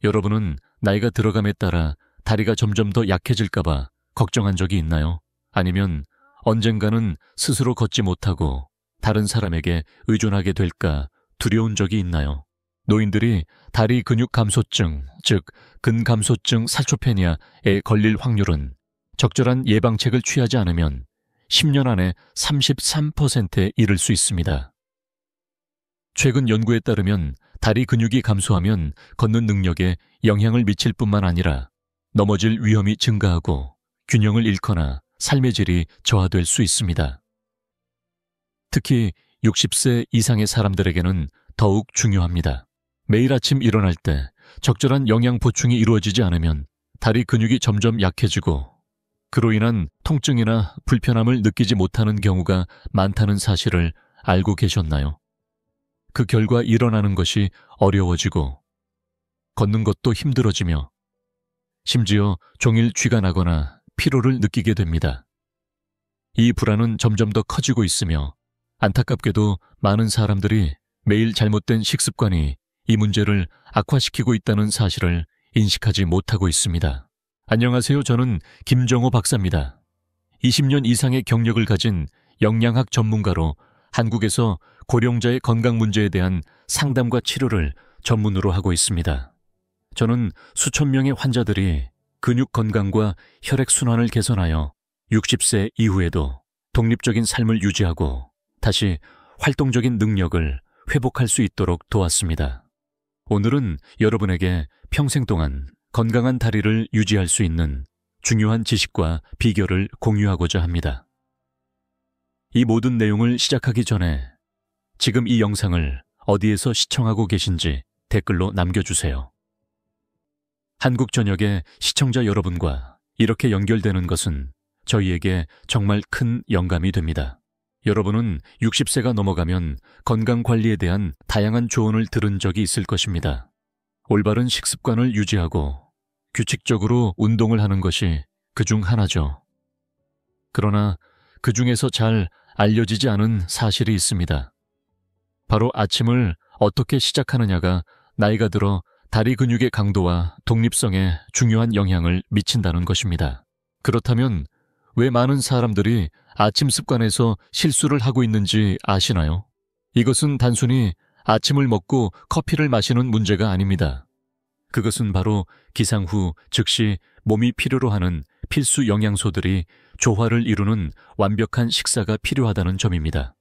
여러분은 나이가 들어감에 따라 다리가 점점 더 약해질까봐 걱정한 적이 있나요? 아니면 언젠가는 스스로 걷지 못하고 다른 사람에게 의존하게 될까 두려운 적이 있나요? 노인들이 다리 근육 감소증, 즉 근감소증 살초페니아에 걸릴 확률은 적절한 예방책을 취하지 않으면 10년 안에 33%에 이를 수 있습니다. 최근 연구에 따르면 다리 근육이 감소하면 걷는 능력에 영향을 미칠 뿐만 아니라 넘어질 위험이 증가하고 균형을 잃거나 삶의 질이 저하될 수 있습니다. 특히 60세 이상의 사람들에게는 더욱 중요합니다. 매일 아침 일어날 때 적절한 영양 보충이 이루어지지 않으면 다리 근육이 점점 약해지고 그로 인한 통증이나 불편함을 느끼지 못하는 경우가 많다는 사실을 알고 계셨나요? 그 결과 일어나는 것이 어려워지고 걷는 것도 힘들어지며 심지어 종일 쥐가 나거나 피로를 느끼게 됩니다. 이 불안은 점점 더 커지고 있으며 안타깝게도 많은 사람들이 매일 잘못된 식습관이 이 문제를 악화시키고 있다는 사실을 인식하지 못하고 있습니다. 안녕하세요. 저는 김정호 박사입니다. 20년 이상의 경력을 가진 영양학 전문가로 한국에서 고령자의 건강 문제에 대한 상담과 치료를 전문으로 하고 있습니다. 저는 수천 명의 환자들이 근육 건강과 혈액순환을 개선하여 60세 이후에도 독립적인 삶을 유지하고 다시 활동적인 능력을 회복할 수 있도록 도왔습니다. 오늘은 여러분에게 평생 동안 건강한 다리를 유지할 수 있는 중요한 지식과 비결을 공유하고자 합니다. 이 모든 내용을 시작하기 전에 지금 이 영상을 어디에서 시청하고 계신지 댓글로 남겨주세요. 한국 전역의 시청자 여러분과 이렇게 연결되는 것은 저희에게 정말 큰 영감이 됩니다. 여러분은 60세가 넘어가면 건강관리에 대한 다양한 조언을 들은 적이 있을 것입니다. 올바른 식습관을 유지하고 규칙적으로 운동을 하는 것이 그중 하나죠. 그러나 그 중에서 잘 알려지지 않은 사실이 있습니다. 바로 아침을 어떻게 시작하느냐가 나이가 들어 다리 근육의 강도와 독립성에 중요한 영향을 미친다는 것입니다. 그렇다면 왜 많은 사람들이 아침 습관에서 실수를 하고 있는지 아시나요? 이것은 단순히 아침을 먹고 커피를 마시는 문제가 아닙니다. 그것은 바로 기상 후 즉시 몸이 필요로 하는 필수 영양소들이 조화를 이루는 완벽한 식사가 필요하다는 점입니다.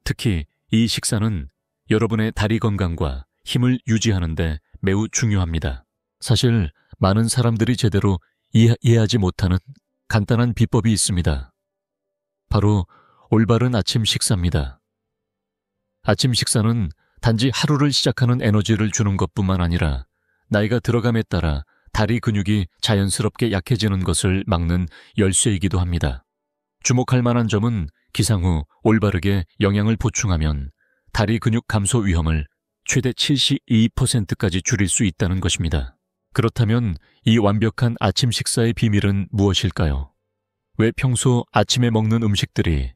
특히 이 식사는 여러분의 다리 건강과 힘을 유지하는 데 매우 중요합니다. 사실 많은 사람들이 제대로 이해하지 못하는 간단한 비법이 있습니다. 바로 올바른 아침 식사입니다. 아침 식사는 단지 하루를 시작하는 에너지를 주는 것뿐만 아니라 나이가 들어감에 따라 다리 근육이 자연스럽게 약해지는 것을 막는 열쇠이기도 합니다. 주목할 만한 점은 기상 후 올바르게 영양을 보충하면 다리 근육 감소 위험을 최대 72%까지 줄일 수 있다는 것입니다. 그렇다면 이 완벽한 아침 식사의 비밀은 무엇일까요? 왜 평소 아침에 먹는 음식들이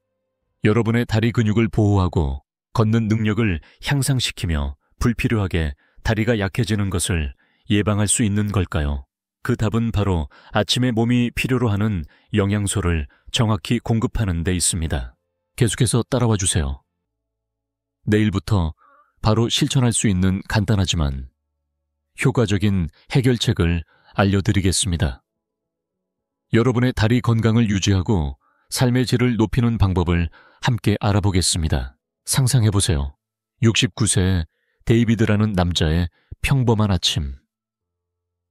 여러분의 다리 근육을 보호하고 걷는 능력을 향상시키며 불필요하게 다리가 약해지는 것을 예방할 수 있는 걸까요? 그 답은 바로 아침에 몸이 필요로 하는 영양소를 정확히 공급하는 데 있습니다. 계속해서 따라와 주세요. 내일부터 바로 실천할 수 있는 간단하지만 효과적인 해결책을 알려드리겠습니다. 여러분의 다리 건강을 유지하고 삶의 질을 높이는 방법을 함께 알아보겠습니다. 상상해보세요. 69세의 데이비드라는 남자의 평범한 아침.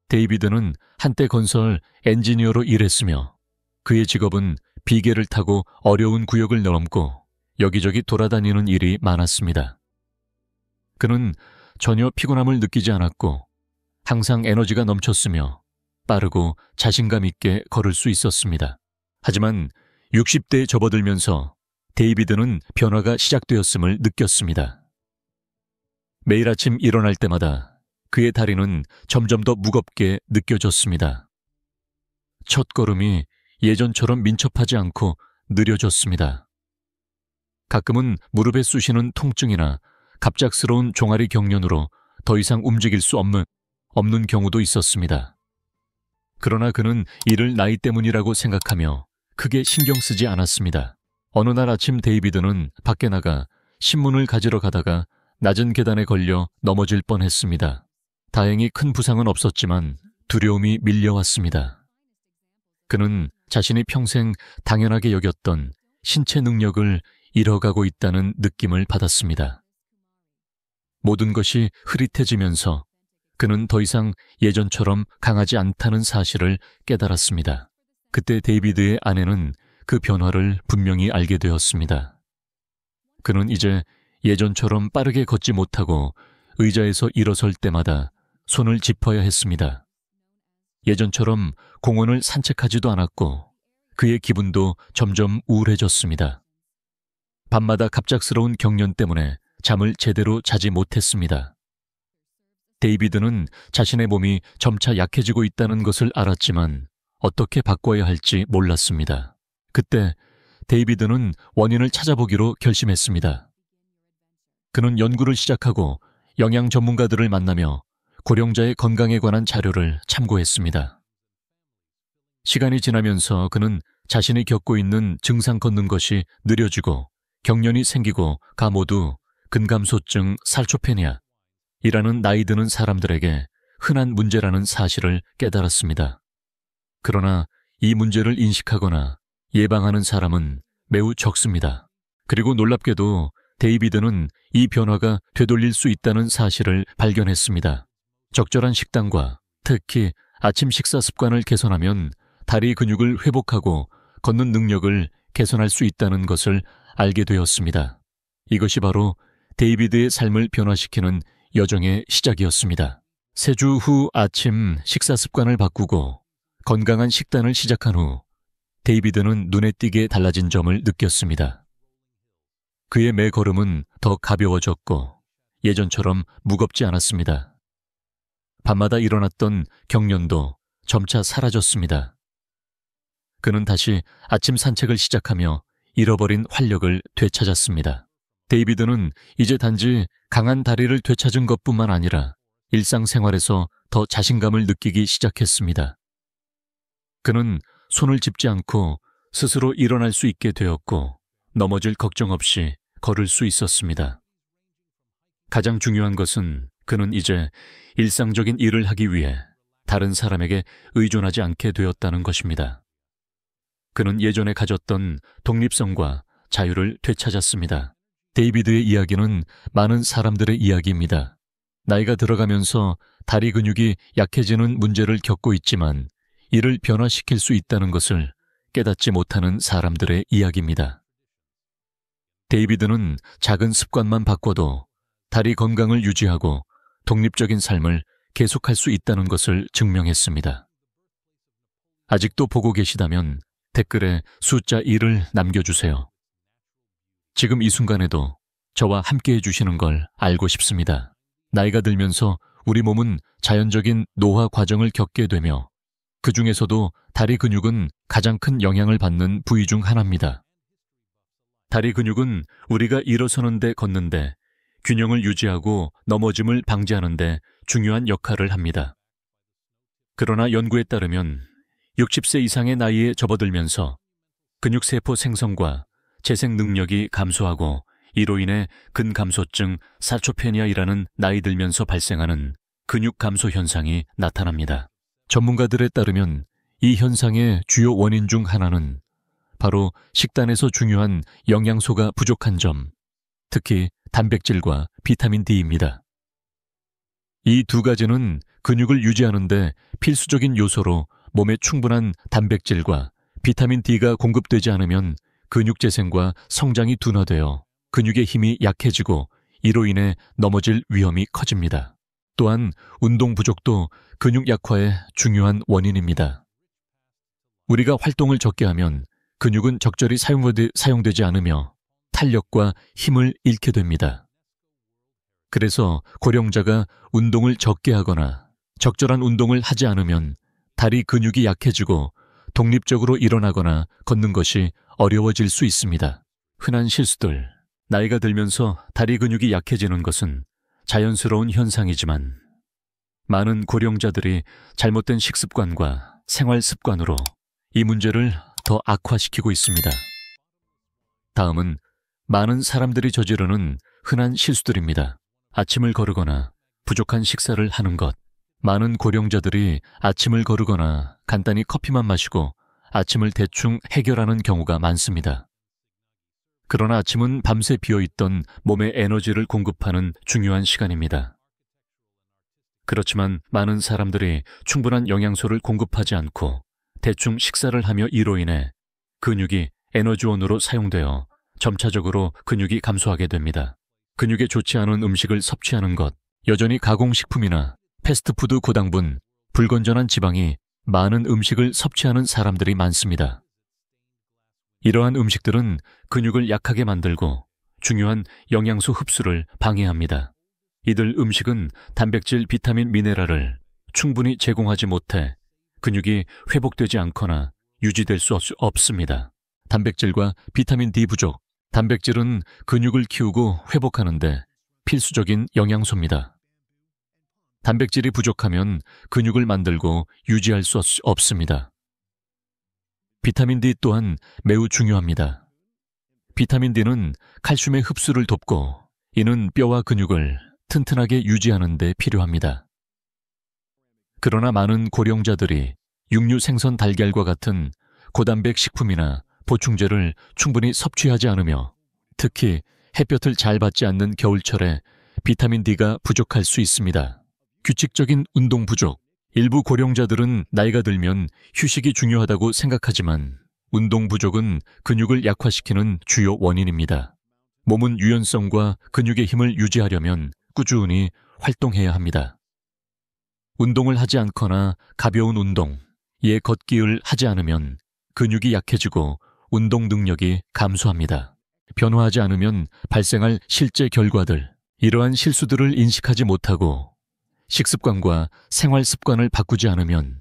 데이비드는 한때 건설 엔지니어로 일했으며 그의 직업은 비계를 타고 어려운 구역을 넘고 여기저기 돌아다니는 일이 많았습니다. 그는 전혀 피곤함을 느끼지 않았고 항상 에너지가 넘쳤으며 빠르고 자신감 있게 걸을 수 있었습니다. 하지만 60대에 접어들면서 데이비드는 변화가 시작되었음을 느꼈습니다. 매일 아침 일어날 때마다 그의 다리는 점점 더 무겁게 느껴졌습니다. 첫 걸음이 예전처럼 민첩하지 않고 느려졌습니다. 가끔은 무릎에 쑤시는 통증이나 갑작스러운 종아리 경련으로 더 이상 움직일 수 없는 없는 경우도 있었습니다. 그러나 그는 이를 나이 때문이라고 생각하며 크게 신경 쓰지 않았습니다. 어느 날 아침 데이비드는 밖에 나가 신문을 가지러 가다가 낮은 계단에 걸려 넘어질 뻔했습니다. 다행히 큰 부상은 없었지만 두려움이 밀려왔습니다. 그는 자신이 평생 당연하게 여겼던 신체 능력을 잃어가고 있다는 느낌을 받았습니다. 모든 것이 흐릿해지면서 그는 더 이상 예전처럼 강하지 않다는 사실을 깨달았습니다. 그때 데이비드의 아내는 그 변화를 분명히 알게 되었습니다. 그는 이제 예전처럼 빠르게 걷지 못하고 의자에서 일어설 때마다 손을 짚어야 했습니다. 예전처럼 공원을 산책하지도 않았고 그의 기분도 점점 우울해졌습니다. 밤마다 갑작스러운 경련 때문에 잠을 제대로 자지 못했습니다. 데이비드는 자신의 몸이 점차 약해지고 있다는 것을 알았지만 어떻게 바꿔야 할지 몰랐습니다. 그때 데이비드는 원인을 찾아보기로 결심했습니다. 그는 연구를 시작하고 영양 전문가들을 만나며 고령자의 건강에 관한 자료를 참고했습니다. 시간이 지나면서 그는 자신이 겪고 있는 증상 걷는 것이 느려지고 경련이 생기고 가 모두 근감소증 살초페니아 이라는 나이 드는 사람들에게 흔한 문제라는 사실을 깨달았습니다. 그러나 이 문제를 인식하거나 예방하는 사람은 매우 적습니다. 그리고 놀랍게도 데이비드는 이 변화가 되돌릴 수 있다는 사실을 발견했습니다. 적절한 식단과 특히 아침 식사 습관을 개선하면 다리 근육을 회복하고 걷는 능력을 개선할 수 있다는 것을 알게 되었습니다. 이것이 바로 데이비드의 삶을 변화시키는 여정의 시작이었습니다. 3주 후 아침 식사 습관을 바꾸고 건강한 식단을 시작한 후 데이비드는 눈에 띄게 달라진 점을 느꼈습니다. 그의 매 걸음은 더 가벼워졌고 예전처럼 무겁지 않았습니다. 밤마다 일어났던 경련도 점차 사라졌습니다. 그는 다시 아침 산책을 시작하며 잃어버린 활력을 되찾았습니다. 데이비드는 이제 단지 강한 다리를 되찾은 것뿐만 아니라 일상생활에서 더 자신감을 느끼기 시작했습니다. 그는 손을 짚지 않고 스스로 일어날 수 있게 되었고 넘어질 걱정 없이 걸을 수 있었습니다. 가장 중요한 것은 그는 이제 일상적인 일을 하기 위해 다른 사람에게 의존하지 않게 되었다는 것입니다. 그는 예전에 가졌던 독립성과 자유를 되찾았습니다. 데이비드의 이야기는 많은 사람들의 이야기입니다. 나이가 들어가면서 다리 근육이 약해지는 문제를 겪고 있지만 이를 변화시킬 수 있다는 것을 깨닫지 못하는 사람들의 이야기입니다. 데이비드는 작은 습관만 바꿔도 다리 건강을 유지하고 독립적인 삶을 계속할 수 있다는 것을 증명했습니다. 아직도 보고 계시다면 댓글에 숫자 1을 남겨주세요. 지금 이 순간에도 저와 함께 해주시는 걸 알고 싶습니다. 나이가 들면서 우리 몸은 자연적인 노화 과정을 겪게 되며 그 중에서도 다리 근육은 가장 큰 영향을 받는 부위 중 하나입니다. 다리 근육은 우리가 일어서는데 걷는데 균형을 유지하고 넘어짐을 방지하는데 중요한 역할을 합니다. 그러나 연구에 따르면 60세 이상의 나이에 접어들면서 근육세포 생성과 재생 능력이 감소하고 이로 인해 근감소증 사초페니아이라는 나이 들면서 발생하는 근육 감소 현상이 나타납니다. 전문가들에 따르면 이 현상의 주요 원인 중 하나는 바로 식단에서 중요한 영양소가 부족한 점, 특히 단백질과 비타민 D입니다. 이 두 가지는 근육을 유지하는 데 필수적인 요소로 몸에 충분한 단백질과 비타민 D가 공급되지 않으면 근육 재생과 성장이 둔화되어 근육의 힘이 약해지고 이로 인해 넘어질 위험이 커집니다. 또한 운동 부족도 근육 약화의 중요한 원인입니다. 우리가 활동을 적게 하면 근육은 적절히 사용되지 않으며 탄력과 힘을 잃게 됩니다. 그래서 고령자가 운동을 적게 하거나 적절한 운동을 하지 않으면 다리 근육이 약해지고 독립적으로 일어나거나 걷는 것이 어려워질 수 있습니다. 흔한 실수들, 나이가 들면서 다리 근육이 약해지는 것은 자연스러운 현상이지만 많은 고령자들이 잘못된 식습관과 생활 습관으로 이 문제를 더 악화시키고 있습니다. 다음은 많은 사람들이 저지르는 흔한 실수들입니다. 아침을 거르거나 부족한 식사를 하는 것. 많은 고령자들이 아침을 거르거나 간단히 커피만 마시고 아침을 대충 해결하는 경우가 많습니다. 그러나 아침은 밤새 비어있던 몸에 에너지를 공급하는 중요한 시간입니다. 그렇지만 많은 사람들이 충분한 영양소를 공급하지 않고 대충 식사를 하며 이로 인해 근육이 에너지원으로 사용되어 점차적으로 근육이 감소하게 됩니다. 근육에 좋지 않은 음식을 섭취하는 것, 여전히 가공식품이나 패스트푸드 고당분, 불건전한 지방이 많은 음식을 섭취하는 사람들이 많습니다. 이러한 음식들은 근육을 약하게 만들고 중요한 영양소 흡수를 방해합니다. 이들 음식은 단백질, 비타민, 미네랄을 충분히 제공하지 못해 근육이 회복되지 않거나 유지될 수 없습니다. 단백질과 비타민 D 부족. 단백질은 근육을 키우고 회복하는데 필수적인 영양소입니다. 단백질이 부족하면 근육을 만들고 유지할 수 없습니다. 비타민 D 또한 매우 중요합니다. 비타민 D는 칼슘의 흡수를 돕고 이는 뼈와 근육을 튼튼하게 유지하는 데 필요합니다. 그러나 많은 고령자들이 육류, 생선, 달걀과 같은 고단백 식품이나 보충제를 충분히 섭취하지 않으며 특히 햇볕을 잘 받지 않는 겨울철에 비타민 D가 부족할 수 있습니다. 규칙적인 운동 부족. 일부 고령자들은 나이가 들면 휴식이 중요하다고 생각하지만 운동 부족은 근육을 약화시키는 주요 원인입니다. 몸은 유연성과 근육의 힘을 유지하려면 꾸준히 활동해야 합니다. 운동을 하지 않거나 가벼운 운동, 걷기를 하지 않으면 근육이 약해지고 운동 능력이 감소합니다. 변화하지 않으면 발생할 실제 결과들, 이러한 실수들을 인식하지 못하고 식습관과 생활 습관을 바꾸지 않으면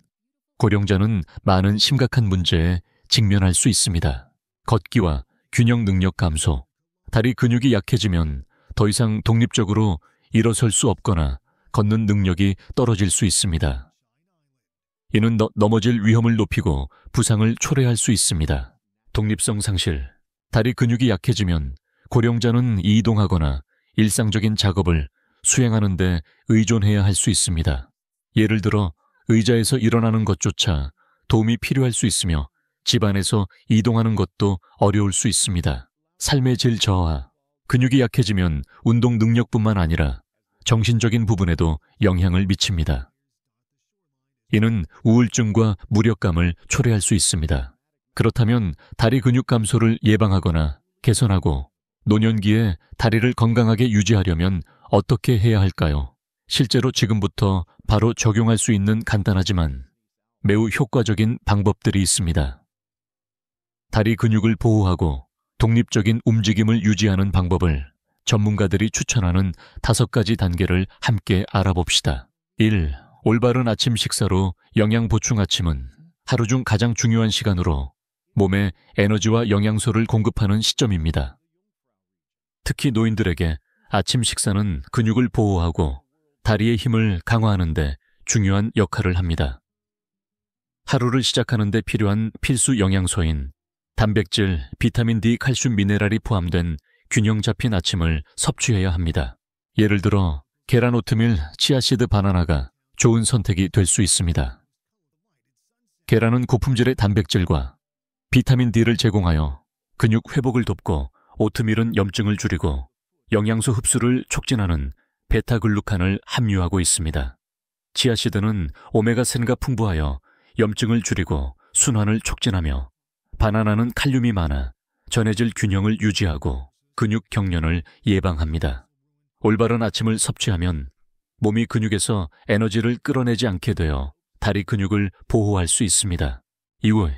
고령자는 많은 심각한 문제에 직면할 수 있습니다. 걷기와 균형 능력 감소, 다리 근육이 약해지면 더 이상 독립적으로 일어설 수 없거나 걷는 능력이 떨어질 수 있습니다. 이는 넘어질 위험을 높이고 부상을 초래할 수 있습니다. 독립성 상실, 다리 근육이 약해지면 고령자는 이동하거나 일상적인 작업을 수행하는 데 의존해야 할 수 있습니다. 예를 들어 의자에서 일어나는 것조차 도움이 필요할 수 있으며 집안에서 이동하는 것도 어려울 수 있습니다. 삶의 질 저하, 근육이 약해지면 운동 능력뿐만 아니라 정신적인 부분에도 영향을 미칩니다. 이는 우울증과 무력감을 초래할 수 있습니다. 그렇다면 다리 근육 감소를 예방하거나 개선하고 노년기에 다리를 건강하게 유지하려면 어떻게 해야 할까요? 실제로 지금부터 바로 적용할 수 있는 간단하지만 매우 효과적인 방법들이 있습니다. 다리 근육을 보호하고 독립적인 움직임을 유지하는 방법을 전문가들이 추천하는 5가지 단계를 함께 알아봅시다. 1. 올바른 아침 식사로 영양 보충. 아침은 하루 중 가장 중요한 시간으로 몸에 에너지와 영양소를 공급하는 시점입니다. 특히 노인들에게 아침 식사는 근육을 보호하고 다리의 힘을 강화하는 데 중요한 역할을 합니다. 하루를 시작하는 데 필요한 필수 영양소인 단백질, 비타민 D, 칼슘, 미네랄이 포함된 균형 잡힌 아침을 섭취해야 합니다. 예를 들어 계란, 오트밀, 치아씨드, 바나나가 좋은 선택이 될 수 있습니다. 계란은 고품질의 단백질과 비타민 D를 제공하여 근육 회복을 돕고 오트밀은 염증을 줄이고 영양소 흡수를 촉진하는 베타글루칸을 함유하고 있습니다. 치아씨드는 오메가3가 풍부하여 염증을 줄이고 순환을 촉진하며 바나나는 칼륨이 많아 전해질 균형을 유지하고 근육 경련을 예방합니다. 올바른 아침을 섭취하면 몸이 근육에서 에너지를 끌어내지 않게 되어 다리 근육을 보호할 수 있습니다. 이후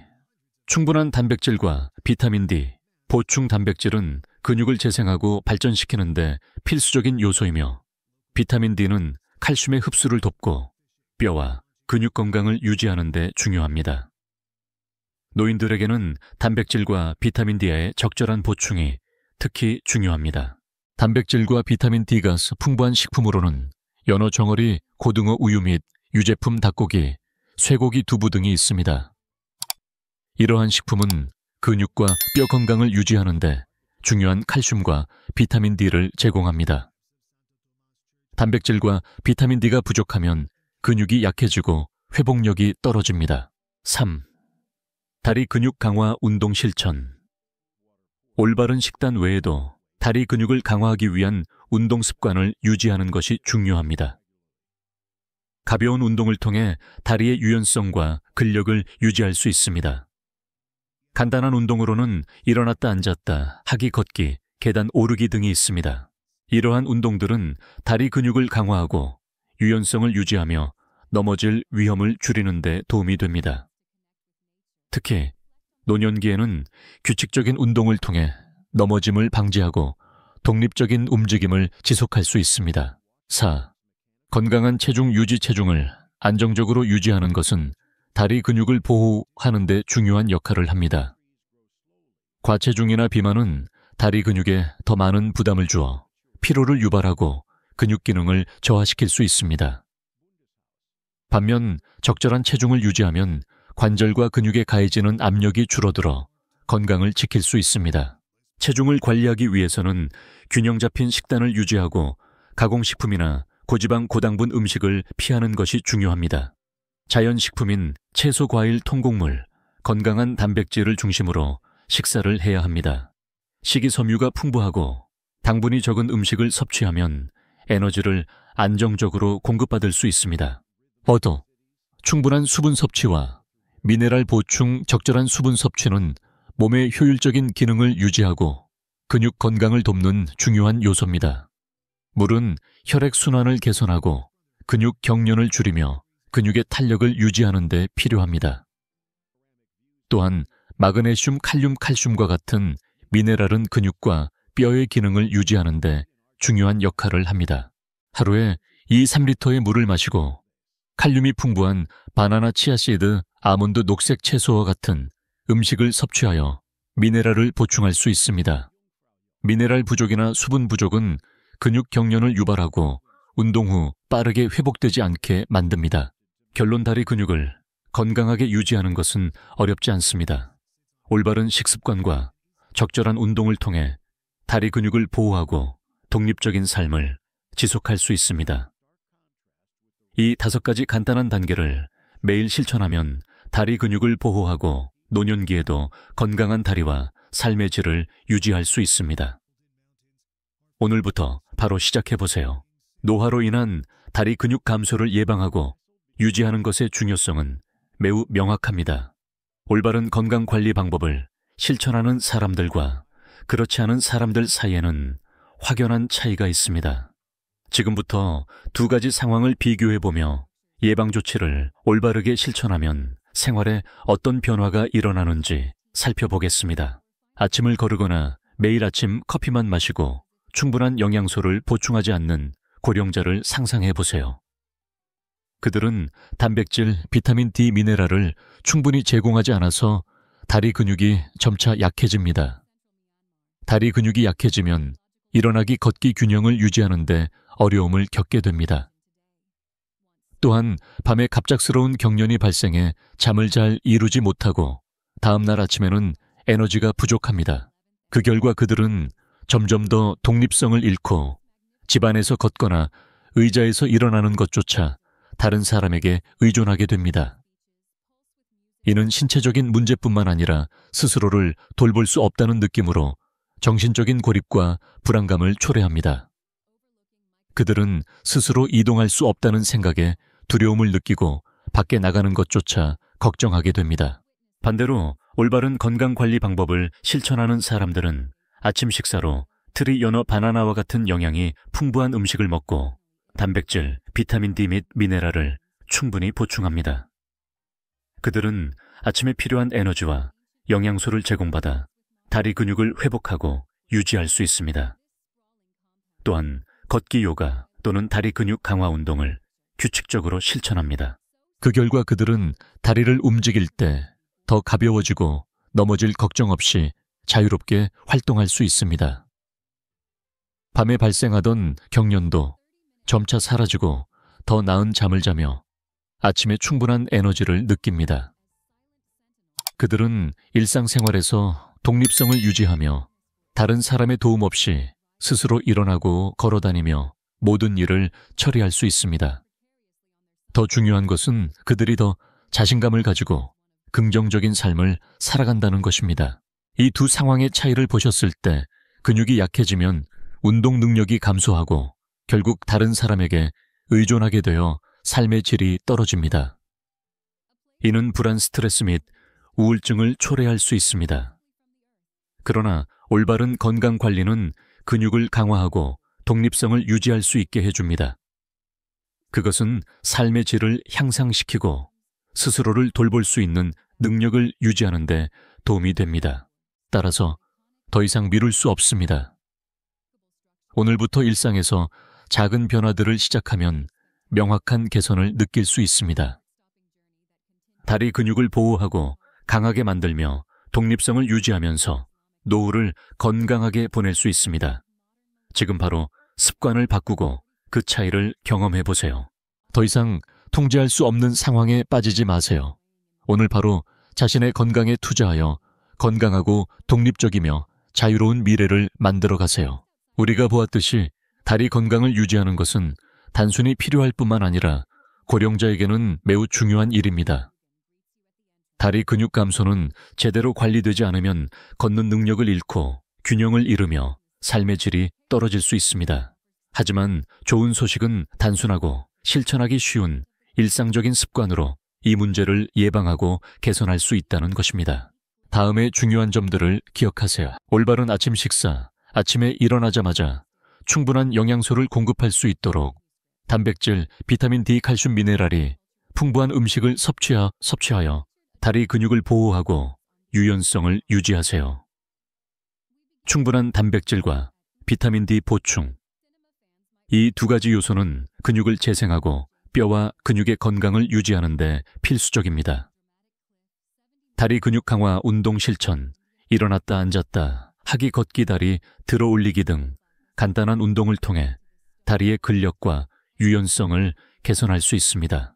충분한 단백질과 비타민 D, 보충 단백질은 근육을 재생하고 발전시키는 데 필수적인 요소이며 비타민 D는 칼슘의 흡수를 돕고 뼈와 근육 건강을 유지하는 데 중요합니다. 노인들에게는 단백질과 비타민 D의 적절한 보충이 특히 중요합니다. 단백질과 비타민 D가 풍부한 식품으로는 연어 정어리, 고등어 우유 및 유제품 닭고기, 쇠고기 두부 등이 있습니다. 이러한 식품은 근육과 뼈 건강을 유지하는 데 중요한 칼슘과 비타민 D를 제공합니다. 단백질과 비타민 D가 부족하면 근육이 약해지고 회복력이 떨어집니다. 3. 다리 근육 강화 운동 실천. 올바른 식단 외에도 다리 근육을 강화하기 위한 운동 습관을 유지하는 것이 중요합니다. 가벼운 운동을 통해 다리의 유연성과 근력을 유지할 수 있습니다. 간단한 운동으로는 일어났다 앉았다, 하기 걷기, 계단 오르기 등이 있습니다. 이러한 운동들은 다리 근육을 강화하고 유연성을 유지하며 넘어질 위험을 줄이는 데 도움이 됩니다. 특히 노년기에는 규칙적인 운동을 통해 넘어짐을 방지하고 독립적인 움직임을 지속할 수 있습니다. 4. 건강한 체중 유지. 체중을 안정적으로 유지하는 것은 다리 근육을 보호하는 데 중요한 역할을 합니다. 과체중이나 비만은 다리 근육에 더 많은 부담을 주어 피로를 유발하고 근육 기능을 저하시킬 수 있습니다. 반면 적절한 체중을 유지하면 관절과 근육에 가해지는 압력이 줄어들어 건강을 지킬 수 있습니다. 체중을 관리하기 위해서는 균형 잡힌 식단을 유지하고 가공식품이나 고지방 고당분 음식을 피하는 것이 중요합니다. 자연식품인 채소, 과일, 통곡물, 건강한 단백질을 중심으로 식사를 해야 합니다. 식이섬유가 풍부하고 당분이 적은 음식을 섭취하면 에너지를 안정적으로 공급받을 수 있습니다. 어도, 충분한 수분 섭취와 미네랄 보충, 적절한 수분 섭취는 몸의 효율적인 기능을 유지하고 근육 건강을 돕는 중요한 요소입니다. 물은 혈액순환을 개선하고 근육 경련을 줄이며 근육의 탄력을 유지하는 데 필요합니다. 또한 마그네슘, 칼륨, 칼슘과 같은 미네랄은 근육과 뼈의 기능을 유지하는 데 중요한 역할을 합니다. 하루에 2-3리터의 물을 마시고 칼륨이 풍부한 바나나, 치아씨드, 아몬드, 녹색 채소와 같은 음식을 섭취하여 미네랄을 보충할 수 있습니다. 미네랄 부족이나 수분 부족은 근육 경련을 유발하고 운동 후 빠르게 회복되지 않게 만듭니다. 결론, 다리 근육을 건강하게 유지하는 것은 어렵지 않습니다. 올바른 식습관과 적절한 운동을 통해 다리 근육을 보호하고 독립적인 삶을 지속할 수 있습니다. 이 5가지 간단한 단계를 매일 실천하면 다리 근육을 보호하고 노년기에도 건강한 다리와 삶의 질을 유지할 수 있습니다. 오늘부터 바로 시작해보세요. 노화로 인한 다리 근육 감소를 예방하고 유지하는 것의 중요성은 매우 명확합니다. 올바른 건강관리 방법을 실천하는 사람들과 그렇지 않은 사람들 사이에는 확연한 차이가 있습니다. 지금부터 2가지 상황을 비교해보며 예방조치를 올바르게 실천하면 생활에 어떤 변화가 일어나는지 살펴보겠습니다. 아침을 거르거나 매일 아침 커피만 마시고 충분한 영양소를 보충하지 않는 고령자를 상상해보세요. 그들은 단백질, 비타민 D, 미네랄을 충분히 제공하지 않아서 다리 근육이 점차 약해집니다. 다리 근육이 약해지면 일어나기, 걷기 균형을 유지하는 데 어려움을 겪게 됩니다. 또한 밤에 갑작스러운 경련이 발생해 잠을 잘 이루지 못하고 다음 날 아침에는 에너지가 부족합니다. 그 결과 그들은 점점 더 독립성을 잃고 집안에서 걷거나 의자에서 일어나는 것조차 다른 사람에게 의존하게 됩니다. 이는 신체적인 문제뿐만 아니라 스스로를 돌볼 수 없다는 느낌으로 정신적인 고립과 불안감을 초래합니다. 그들은 스스로 이동할 수 없다는 생각에 두려움을 느끼고 밖에 나가는 것조차 걱정하게 됩니다. 반대로 올바른 건강관리 방법을 실천하는 사람들은 아침 식사로 트리, 연어, 바나나와 같은 영양이 풍부한 음식을 먹고 단백질, 비타민 D 및 미네랄을 충분히 보충합니다. 그들은 아침에 필요한 에너지와 영양소를 제공받아 다리 근육을 회복하고 유지할 수 있습니다. 또한 걷기 요가 또는 다리 근육 강화 운동을 규칙적으로 실천합니다. 그 결과 그들은 다리를 움직일 때 더 가벼워지고 넘어질 걱정 없이 자유롭게 활동할 수 있습니다. 밤에 발생하던 경련도 점차 사라지고 더 나은 잠을 자며 아침에 충분한 에너지를 느낍니다. 그들은 일상생활에서 독립성을 유지하며 다른 사람의 도움 없이 스스로 일어나고 걸어다니며 모든 일을 처리할 수 있습니다. 더 중요한 것은 그들이 더 자신감을 가지고 긍정적인 삶을 살아간다는 것입니다. 이 두 상황의 차이를 보셨을 때 근육이 약해지면 운동 능력이 감소하고 결국 다른 사람에게 의존하게 되어 삶의 질이 떨어집니다. 이는 불안, 스트레스 및 우울증을 초래할 수 있습니다. 그러나 올바른 건강 관리는 근육을 강화하고 독립성을 유지할 수 있게 해줍니다. 그것은 삶의 질을 향상시키고 스스로를 돌볼 수 있는 능력을 유지하는 데 도움이 됩니다. 따라서 더 이상 미룰 수 없습니다. 오늘부터 일상에서 작은 변화들을 시작하면 명확한 개선을 느낄 수 있습니다. 다리 근육을 보호하고 강하게 만들며 독립성을 유지하면서 노후를 건강하게 보낼 수 있습니다. 지금 바로 습관을 바꾸고 그 차이를 경험해 보세요. 더 이상 통제할 수 없는 상황에 빠지지 마세요. 오늘 바로 자신의 건강에 투자하여 건강하고 독립적이며 자유로운 미래를 만들어 가세요. 우리가 보았듯이 다리 건강을 유지하는 것은 단순히 필요할 뿐만 아니라 고령자에게는 매우 중요한 일입니다. 다리 근육 감소는 제대로 관리되지 않으면 걷는 능력을 잃고 균형을 잃으며 삶의 질이 떨어질 수 있습니다. 하지만 좋은 소식은 단순하고 실천하기 쉬운 일상적인 습관으로 이 문제를 예방하고 개선할 수 있다는 것입니다. 다음의 중요한 점들을 기억하세요. 올바른 아침 식사, 아침에 일어나자마자 충분한 영양소를 공급할 수 있도록 단백질, 비타민 D, 칼슘, 미네랄이 풍부한 음식을 섭취하여 다리 근육을 보호하고 유연성을 유지하세요. 충분한 단백질과 비타민 D 보충. 이 두 가지 요소는 근육을 재생하고 뼈와 근육의 건강을 유지하는 데 필수적입니다. 다리 근육 강화 운동 실천, 일어났다 앉았다, 하기 걷기 다리 들어 올리기 등 간단한 운동을 통해 다리의 근력과 유연성을 개선할 수 있습니다.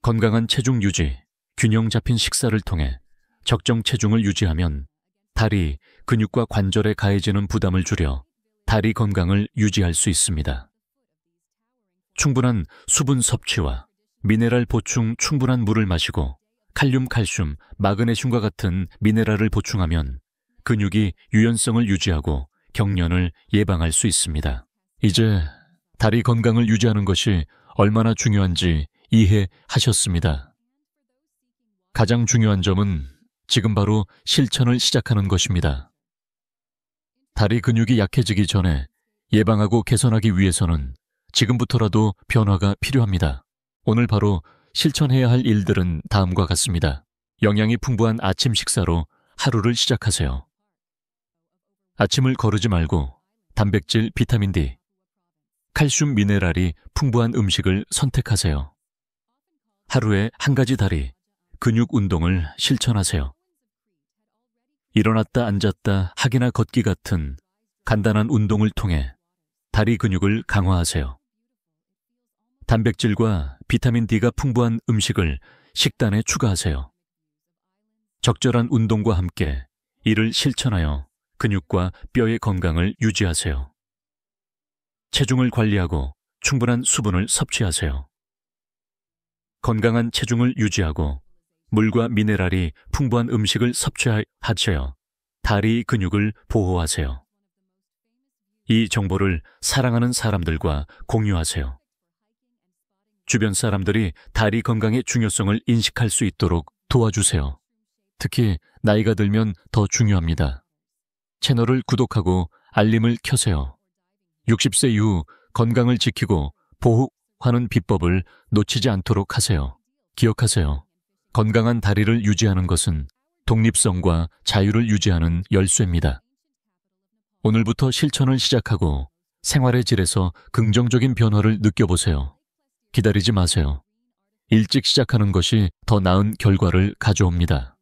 건강한 체중 유지, 균형 잡힌 식사를 통해 적정 체중을 유지하면 다리, 근육과 관절에 가해지는 부담을 줄여 다리 건강을 유지할 수 있습니다. 충분한 수분 섭취와 미네랄 보충, 충분한 물을 마시고 칼륨, 칼슘, 마그네슘과 같은 미네랄을 보충하면 근육이 유연성을 유지하고 경련을 예방할 수 있습니다. 이제 다리 건강을 유지하는 것이 얼마나 중요한지 이해하셨습니다. 가장 중요한 점은 지금 바로 실천을 시작하는 것입니다. 다리 근육이 약해지기 전에 예방하고 개선하기 위해서는 지금부터라도 변화가 필요합니다. 오늘 바로 실천해야 할 일들은 다음과 같습니다. 영양이 풍부한 아침 식사로 하루를 시작하세요. 아침을 거르지 말고 단백질, 비타민 D, 칼슘, 미네랄이 풍부한 음식을 선택하세요. 하루에 한 가지 다리, 근육 운동을 실천하세요. 일어났다 앉았다, 하기나 걷기 같은 간단한 운동을 통해 다리 근육을 강화하세요. 단백질과 비타민 D가 풍부한 음식을 식단에 추가하세요. 적절한 운동과 함께 이를 실천하여 근육과 뼈의 건강을 유지하세요. 체중을 관리하고 충분한 수분을 섭취하세요. 건강한 체중을 유지하고 물과 미네랄이 풍부한 음식을 섭취하셔야 다리 근육을 보호하세요. 이 정보를 사랑하는 사람들과 공유하세요. 주변 사람들이 다리 건강의 중요성을 인식할 수 있도록 도와주세요. 특히 나이가 들면 더 중요합니다. 채널을 구독하고 알림을 켜세요. 60세 이후 건강을 지키고 보호하는 비법을 놓치지 않도록 하세요. 기억하세요. 건강한 다리를 유지하는 것은 독립성과 자유를 유지하는 열쇠입니다. 오늘부터 실천을 시작하고 생활의 질에서 긍정적인 변화를 느껴보세요. 기다리지 마세요. 일찍 시작하는 것이 더 나은 결과를 가져옵니다.